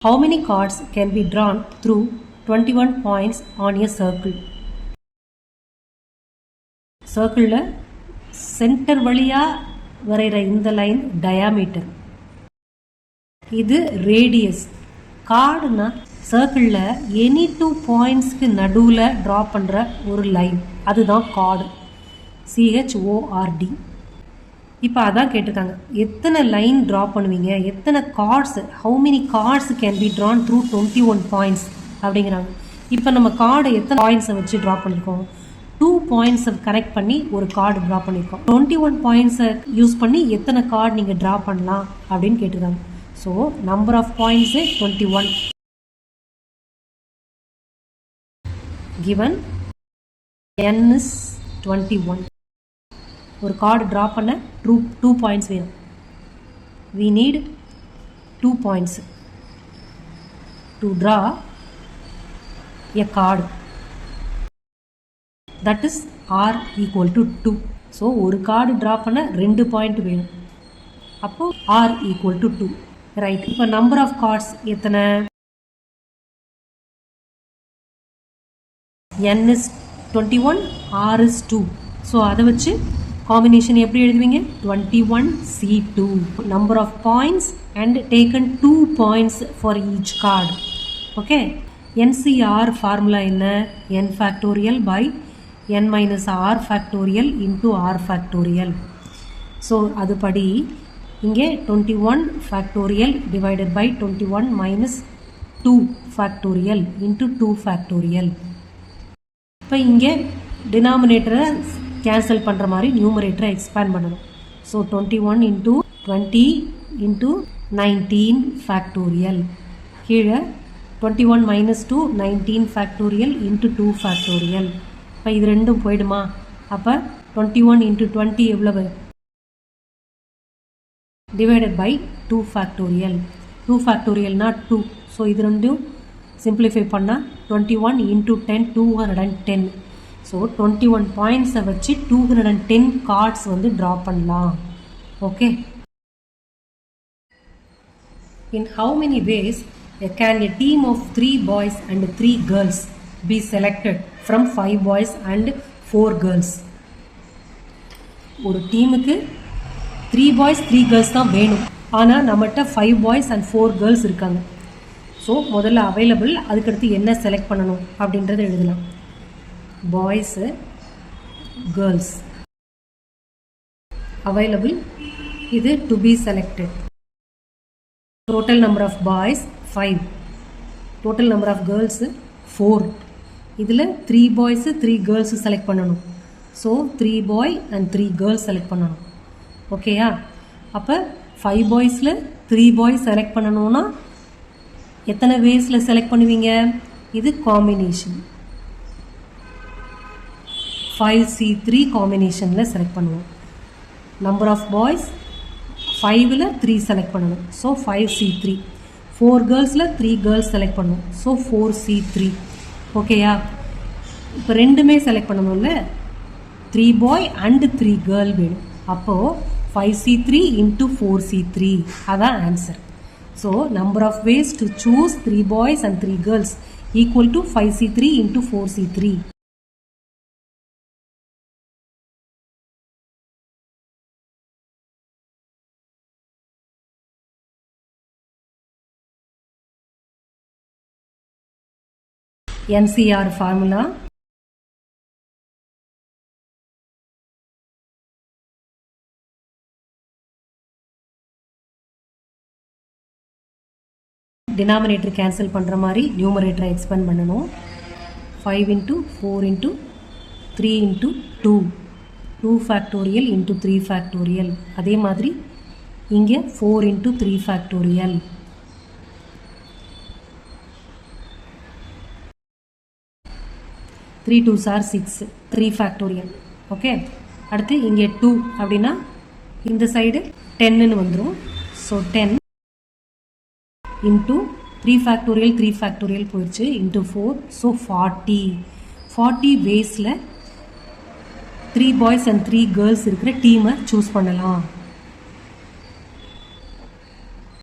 How many cards can be drawn through 21 points on a circle? Circle center வழியா வரைகிற இந்த line diameter. இது radius. கார்டுனா சர்க்கிளில் any 2 பாயிண்ட்ஸ்க்கு நடுவில் ட்ரா பண்ணுற ஒரு லைன், அதுதான் கார்டு. CHORD. இப்போ அதான் கேட்டிருக்காங்க, எத்தனை லைன் ட்ரா பண்ணுவீங்க, எத்தனை cards, how many cards can be drawn through 21 points அப்படிங்கிறாங்க. இப்போ நம்ம கார்டை எத்தனை பாயிண்ட்ஸை வச்சு ட்ரா பண்ணியிருக்கோம், 2 பாயிண்ட்ஸை கனெக்ட் பண்ணி ஒரு கார்டு ட்ரா பண்ணியிருக்கோம். 21 பாயிண்ட்ஸை யூஸ் பண்ணி எத்தனை கார்டு நீங்கள் ட்ரா பண்ணலாம் அப்படின்னு கேட்டிருக்காங்க. So number of points 21. given n is 21. ஒரு கார்டு ட்ரா பண்ண 2 பாயிண்ட்ஸ் வேணும். we need 2 points to draw a card, that is r equal to 2. So ஒரு கார்டு ட்ரா பண்ண 2 பாயிண்ட் வேணும், அப்போ r equal to 2. ரைட். இப்போ நம்பர் ஆஃப் கார்ட்ஸ் எத்தனை, n is 21, r is 2. So அதை வச்சு காம்பினேஷன் எப்படி எழுதுவீங்க, 21C2. Number of points and taken 2 points for each card. Okay. NCR formula என்ன, n factorial by n minus R factorial into R factorial. So அதுபடி இங்கே 21 factorial divided by 21 minus 2 factorial into 2 factorial. இப்போ இங்கே டினாமினேட்டரை cancel பண்ணுற மாதிரி நியூமரேட்டரை expand பண்ணணும். So 21 into 20 into 19 factorial. கீழே 21 மைனஸ் 2 19 ஃபேக்டோரியல் இன்ட்டு 2 ஃபேக்டோரியல். இப்போ இது ரெண்டும் போயிடுமா, அப்போ 21 இன்ட்டு 20 எவ்வளவு, டிவைடட் பை 2 ஃபேக்டோரியல். 2 ஃபேக்டோரியல்னா 2. ஸோ இது ரெண்டும் சிம்பிளிஃபை பண்ணால் 21 இன்ட்டு 10 210. ஸோ 21 பாயிண்ட்ஸை வச்சு 210 கார்ட்ஸ் வந்து ட்ரா பண்ணலாம். Okay. In how many ways can a team of 3 boys and 3 girls be selected from 5 boys and 4 girls? ஒரு டீமுக்கு 3 boys 3 girls தான் வேணும், ஆனால் நம்மகிட்ட 5 boys and 4 girls இருக்காங்க. ஸோ முதல்ல அவைலபிள், அதுக்கடுத்து என்ன செலக்ட் பண்ணணும் அப்படின்றத எழுதலாம். பாய்ஸு கேர்ள்ஸ் அவைலபிள், இது to be selected. Total number of boys 5, total number of girls 4. இதில் 3 பாய்ஸு 3 கேர்ள்ஸு செலக்ட் பண்ணணும். So 3 boy and 3 girls select பண்ணணும். ஓகேயா? அப்போ 5 பாய்ஸில் 3 பாய்ஸ் செலக்ட் பண்ணணும்னா எத்தனை வேஸில் செலக்ட் பண்ணுவீங்க, இது காம்பினேஷன் 5C3 காம்பினேஷனில் செலக்ட் பண்ணுவோம். நம்பர் ஆஃப் பாய்ஸ் 5ல் 3 செலக்ட் பண்ணணும். So 5C3. 4 கேர்ள்ஸில் 3 கேர்ள்ஸ் செலக்ட் பண்ணணும். So 4C3. ஓகேயா? இப்போ ரெண்டுமே செலக்ட் பண்ணணும்ல, 3 பாய் அண்ட் 3 கேர்ள் வேணும். அப்போது 5C3 இன்ட்டு 4C3, அதான் answer. So number of ways to choose 3 boys and 3 girls equal to 5C3 into 4C3. NCR formula. Denominator cancel பண்ணுற மாதிரி நியூமரேட்டரை எக்ஸ்பேண்ட் பண்ணணும். 5 into 4 into 3 into 2, 2 factorial into 3 factorial. அதே மாதிரி இங்கே 4 into 3 factorial. 3 2s are 6, 3 factorial. Okay. அடுத்து இங்கே 2 அப்படின்னா இந்த சைடு 10ன்னு வந்துடும். ஸோ 10 இன்ட்டு 3 ஃபேக்டோரியல் 3 ஃபேக்டோரியல் போயிடுச்சு into 4. So 40 வேஸில் 3 boys and 3 girls இருக்கிற டீமை சூஸ் பண்ணலாம்.